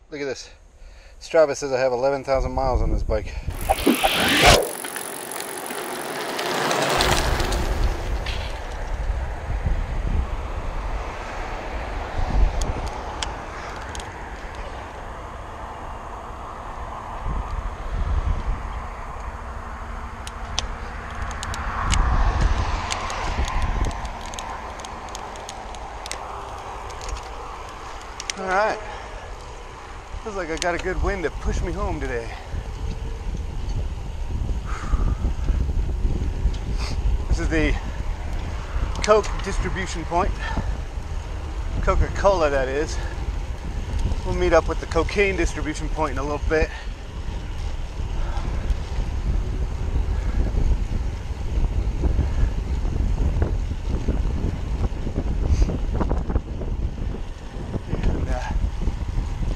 Look at this. Strava says I have 11,000 miles on this bike. Alright. Feels like I got a good wind to push me home today. This is the Coke distribution point. Coca-Cola, that is. We'll meet up with the cocaine distribution point in a little bit.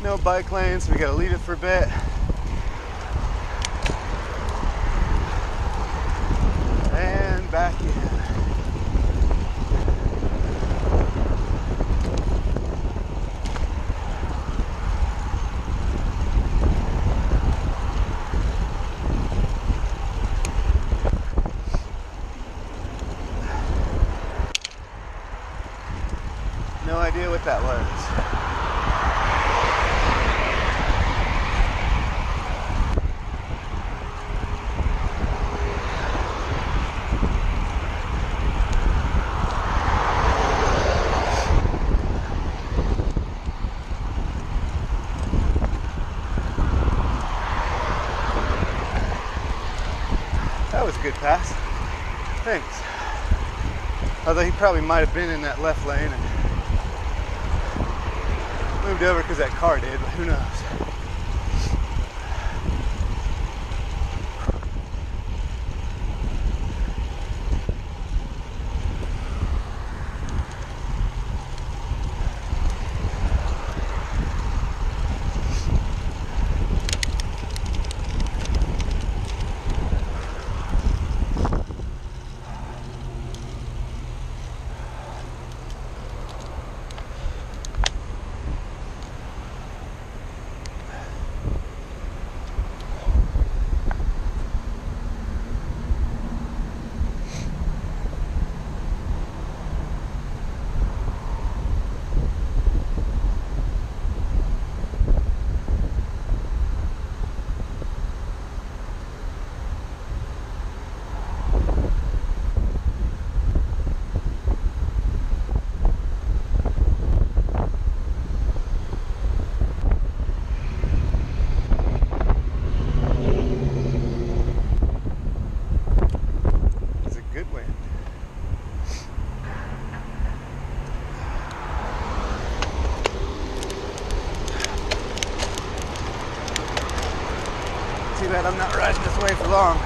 No bike lane, so we gotta leave it for a bit. And back in. No idea what that was. That was a good pass. Thanks. Although he probably might have been in that left lane and moved over because that car did, but who knows? Too bad I'm not riding this way for long.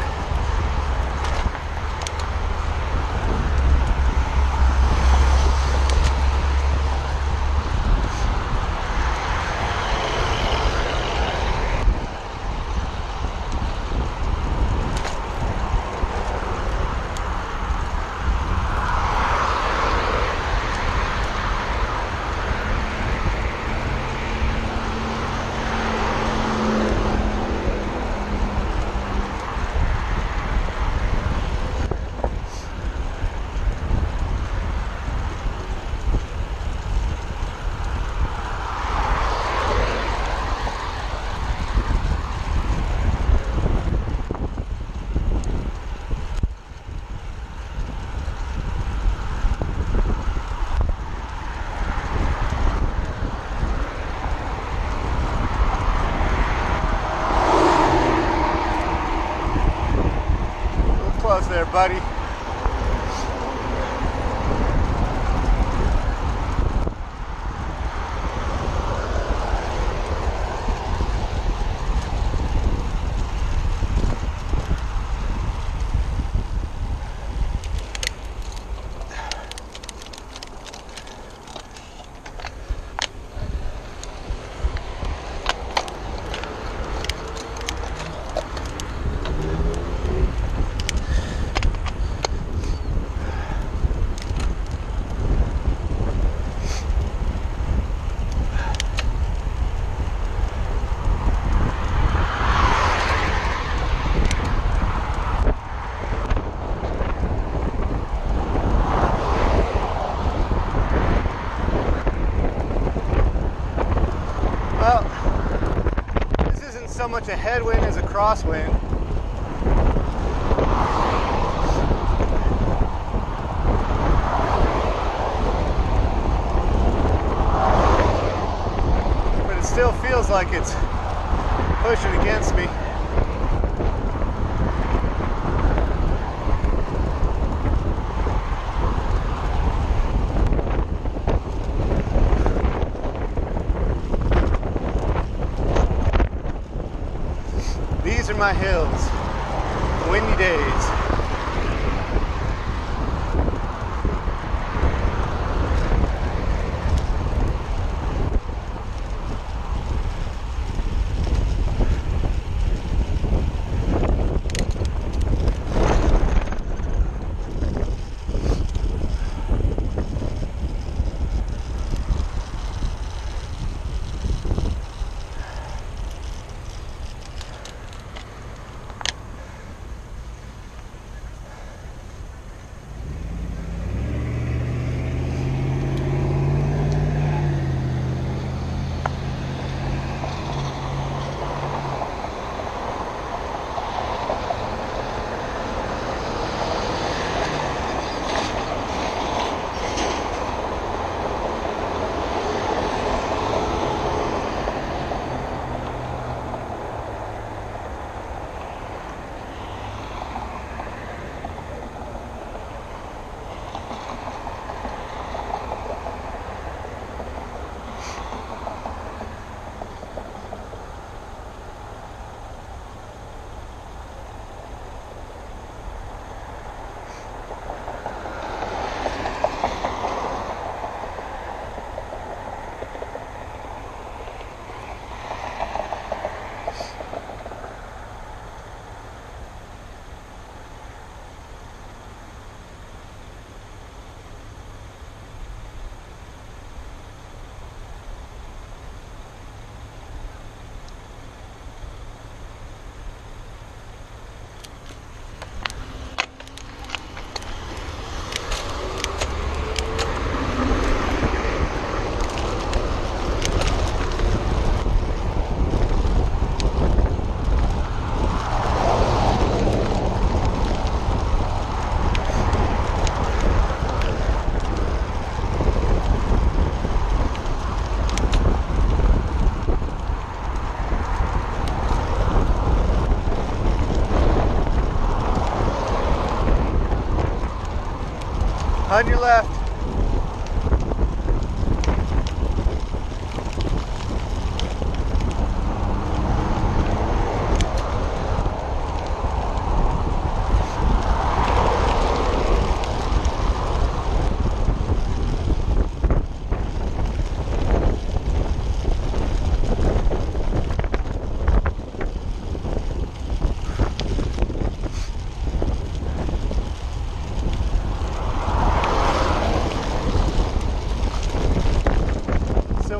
Close there, buddy. so much a headwind as a crosswind. But it still feels like it's pushing against me. These are my hills, windy days. On your left.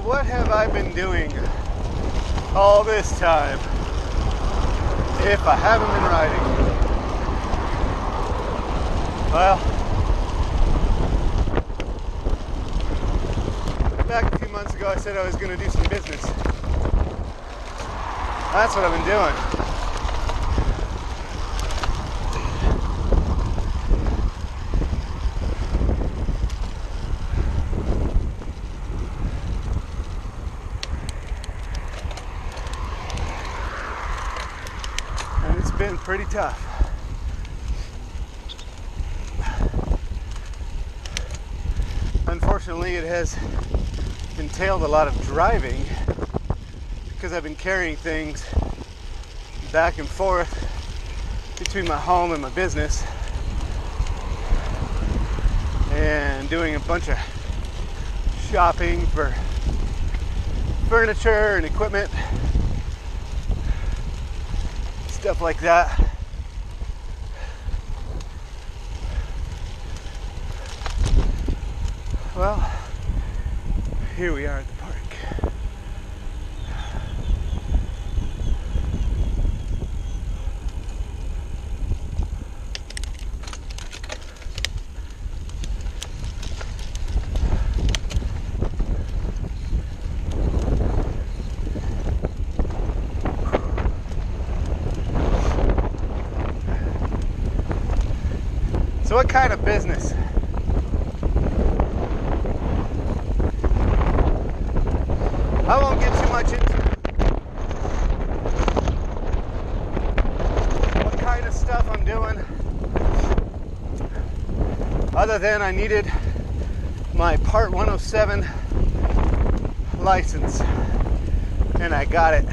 What have I been doing all this time if I haven't been riding? Well, back a few months ago I said I was going to do some business. That's what I've been doing. Been pretty tough. Unfortunately, it has entailed a lot of driving because I've been carrying things back and forth between my home and my business and doing a bunch of shopping for furniture and equipment. Stuff like that. Well, here we are at the park. So what kind of business? I won't get too much into what kind of stuff I'm doing, other than I needed my Part 107 license, and I got it.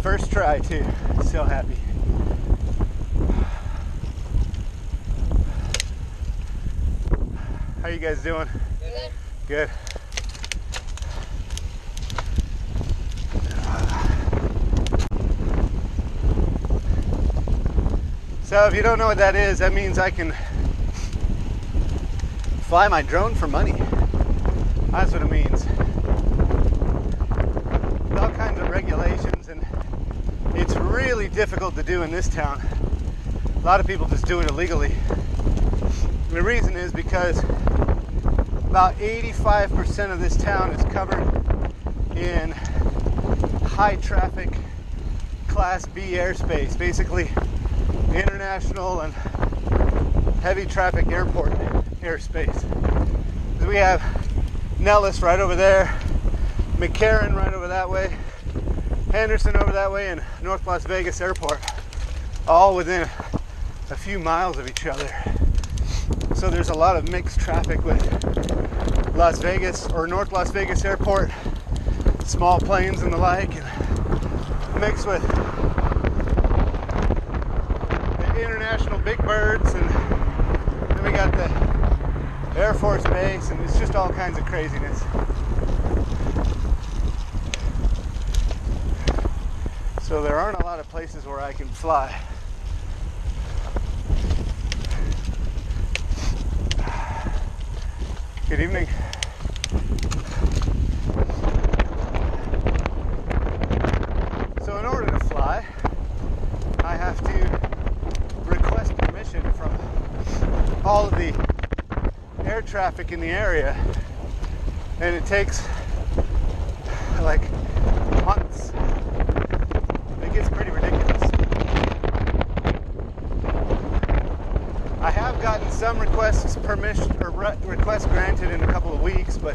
First try too. So happy. How you guys doing? Good. Good. So if you don't know what that is, that means I can fly my drone for money. That's what it means. With all kinds of regulations, and it's really difficult to do in this town. A lot of people just do it illegally. And the reason is because about 85% of this town is covered in high traffic Class B airspace, basically international and heavy traffic airport airspace. We have Nellis right over there, McCarran right over that way, Henderson over that way, and North Las Vegas Airport, all within a few miles of each other. So there's a lot of mixed traffic with Las Vegas or North Las Vegas Airport, small planes and the like, and mixed with the international big birds, and then we got the Air Force Base, and it's just all kinds of craziness. So there aren't a lot of places where I can fly. Good evening. So in order to fly, I have to request permission from all of the air traffic in the area, and it takes like months. It gets pretty ridiculous. I have gotten some requests permission or requests granted in a couple of weeks, but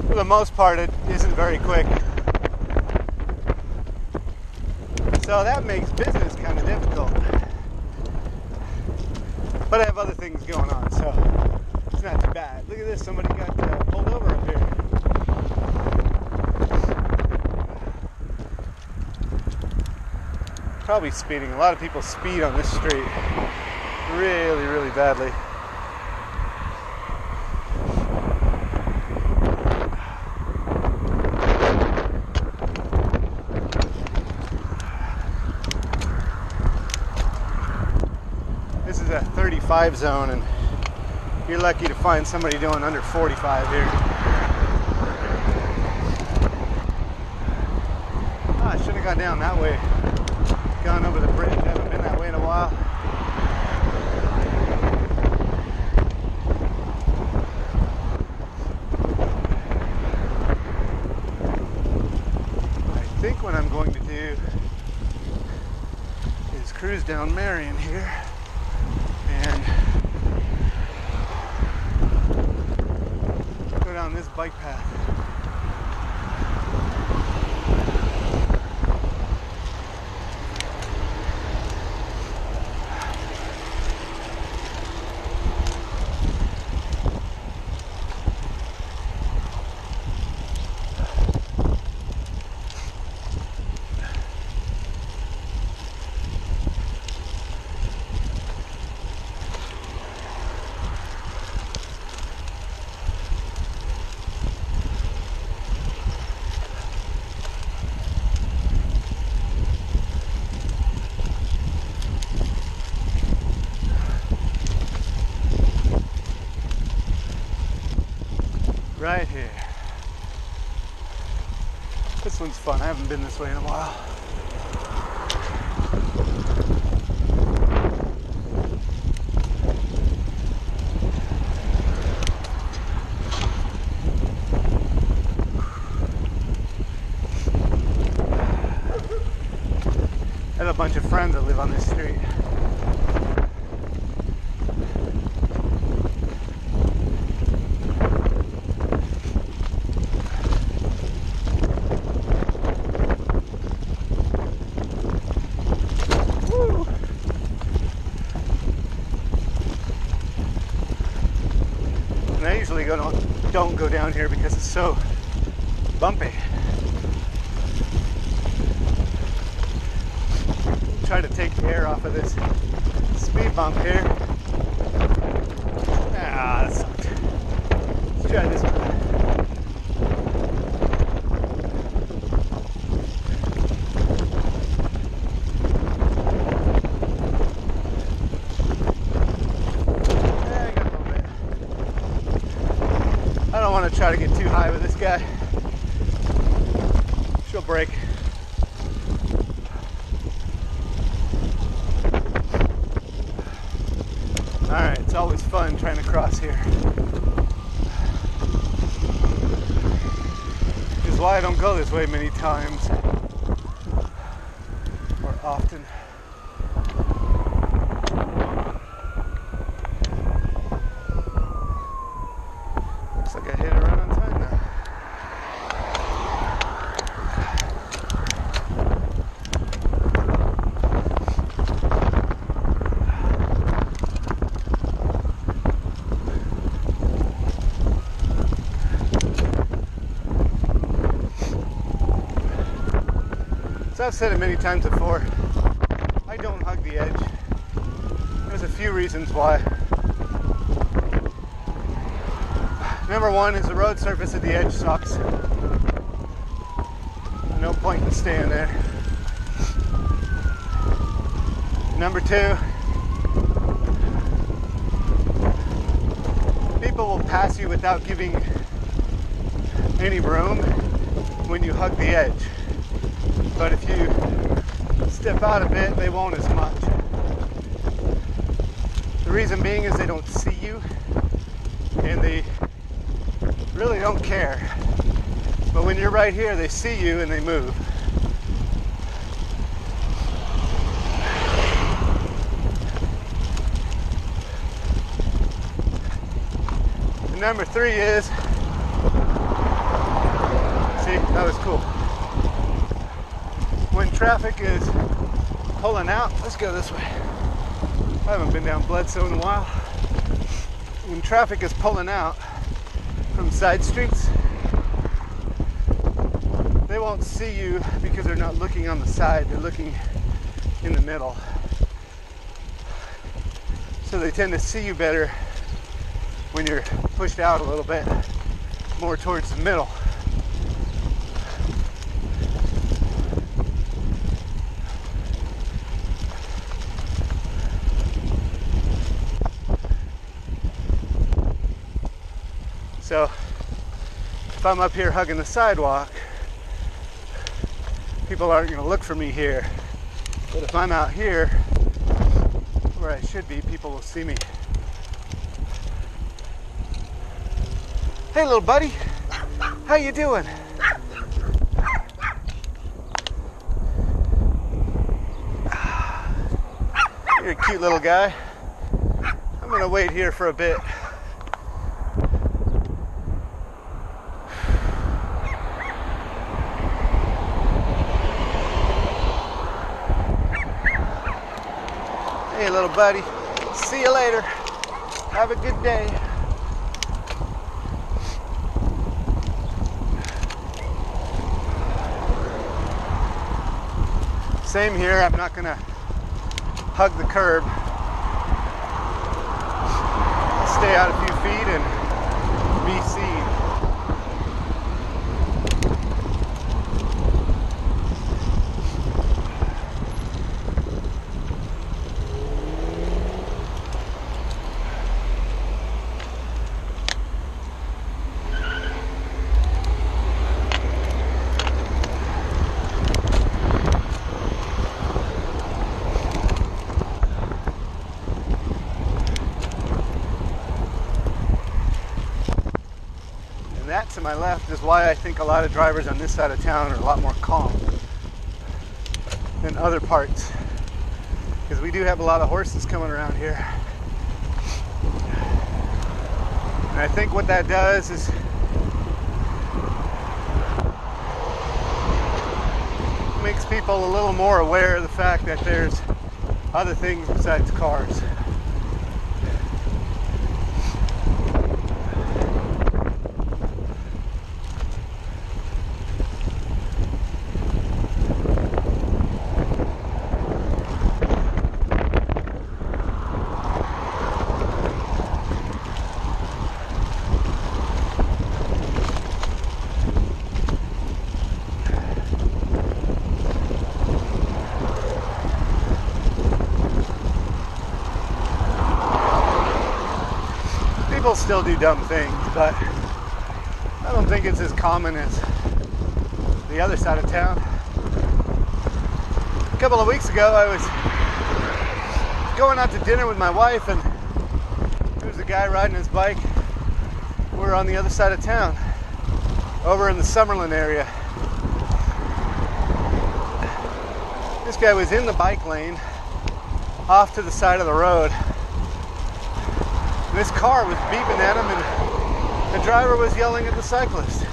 for the most part it isn't very quick. So that makes business kind of difficult. But I have other things going on, so it's not too bad. Look at this, somebody got pulled over up here. Probably speeding. A lot of people speed on this street really, really badly. This is a 35 zone, and you're lucky to find somebody doing under 45 here. I should have gone down that way. Gone over the bridge. I haven't been that way in a while. I think what I'm going to do is cruise down Marion here and go down this bike path. Right here. This one's fun. I haven't been this way in a while. I have a bunch of friends that live on this street. here because it's so bumpy. Try to take the air off of this speed bump here. Ah, that sucked. Let's try this one. Try to get too high with this guy. She'll break. Alright, it's always fun trying to cross here. Which is why I don't go this way many times or often. Looks like I hit it right on time now. So I've said it many times before, I don't hug the edge. There's a few reasons why. Number one is the road surface at the edge sucks. No point in staying there. Number two, people will pass you without giving any room when you hug the edge. But if you step out a bit, they won't as much. The reason being is they don't see you and they really don't care. But when you're right here, they see you and they move. And number three is, see, that was cool. When traffic is pulling out, let's go this way. I haven't been down Bledsoe in a while. When traffic is pulling out from side streets, they won't see you because they're not looking on the side, they're looking in the middle. So they tend to see you better when you're pushed out a little bit more towards the middle. So if I'm up here hugging the sidewalk, people aren't going to look for me here. But if I'm out here where I should be, people will see me. Hey little buddy, how you doing? You're a cute little guy. I'm going to wait here for a bit. Hey little buddy, see you later. Have a good day. Same here, I'm not gonna hug the curb. I'll stay out a few feet and be seen. That to my left is why I think a lot of drivers on this side of town are a lot more calm than other parts, because we do have a lot of horses coming around here. And I think what that does is makes people a little more aware of the fact that there's other things besides cars. People still do dumb things, but I don't think it's as common as the other side of town. A couple of weeks ago, I was going out to dinner with my wife, and there's a guy riding his bike. We're on the other side of town, over in the Summerlin area. This guy was in the bike lane, off to the side of the road. And this car was beeping at him, and the driver was yelling at the cyclist.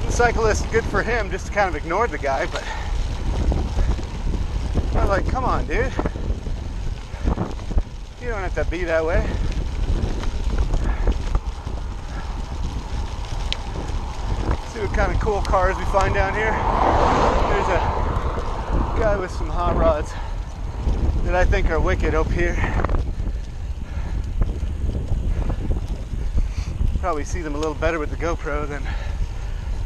The cyclist, good for him, just kind of ignored the guy, but I was like, come on, dude. You don't have to be that way. See what kind of cool cars we find down here. There's a guy with some hot rods that I think are wicked up here. Probably see them a little better with the GoPro than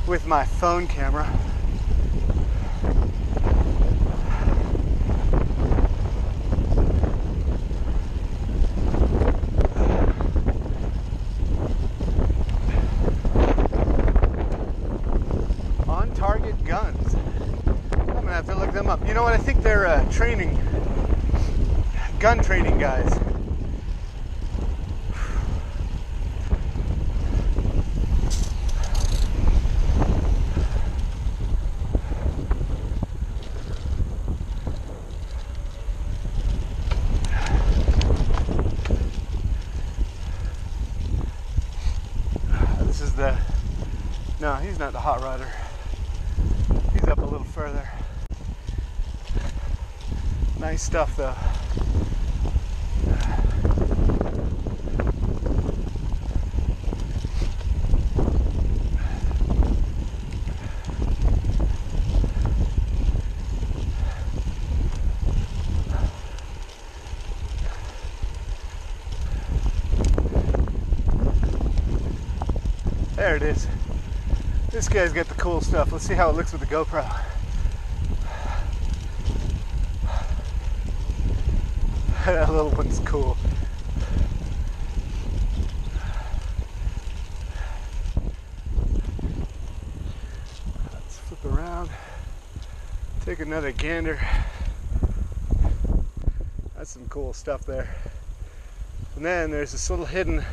with my phone camera. On Target Guns. I'm gonna have to look them up. You know what? I think they're gun training guys. No, he's not the hot rodder. He's up a little further. Nice stuff though. There it is. This guy's got the cool stuff. Let's see how it looks with the GoPro. That little one's cool. Let's flip around. Take another gander. That's some cool stuff there. And then there's this little hidden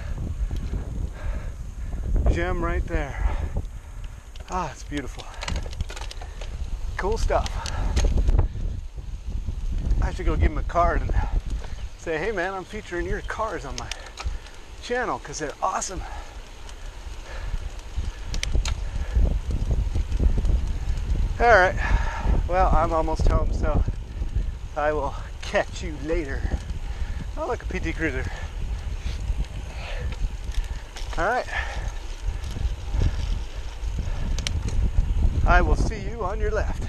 gem right there. Ah, it's beautiful. Cool stuff. I should go give him a card and say, hey man, I'm featuring your cars on my channel because they're awesome. Alright, well, I'm almost home, so I will catch you later. Oh, look, a PT Cruiser. Alright. I will see you on your left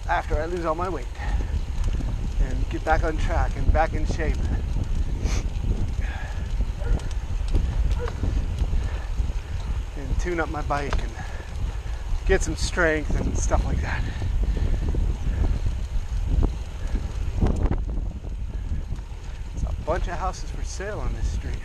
after I lose all my weight and get back on track and back in shape. And tune up my bike and get some strength and stuff like that. There's a bunch of houses for sale on this street.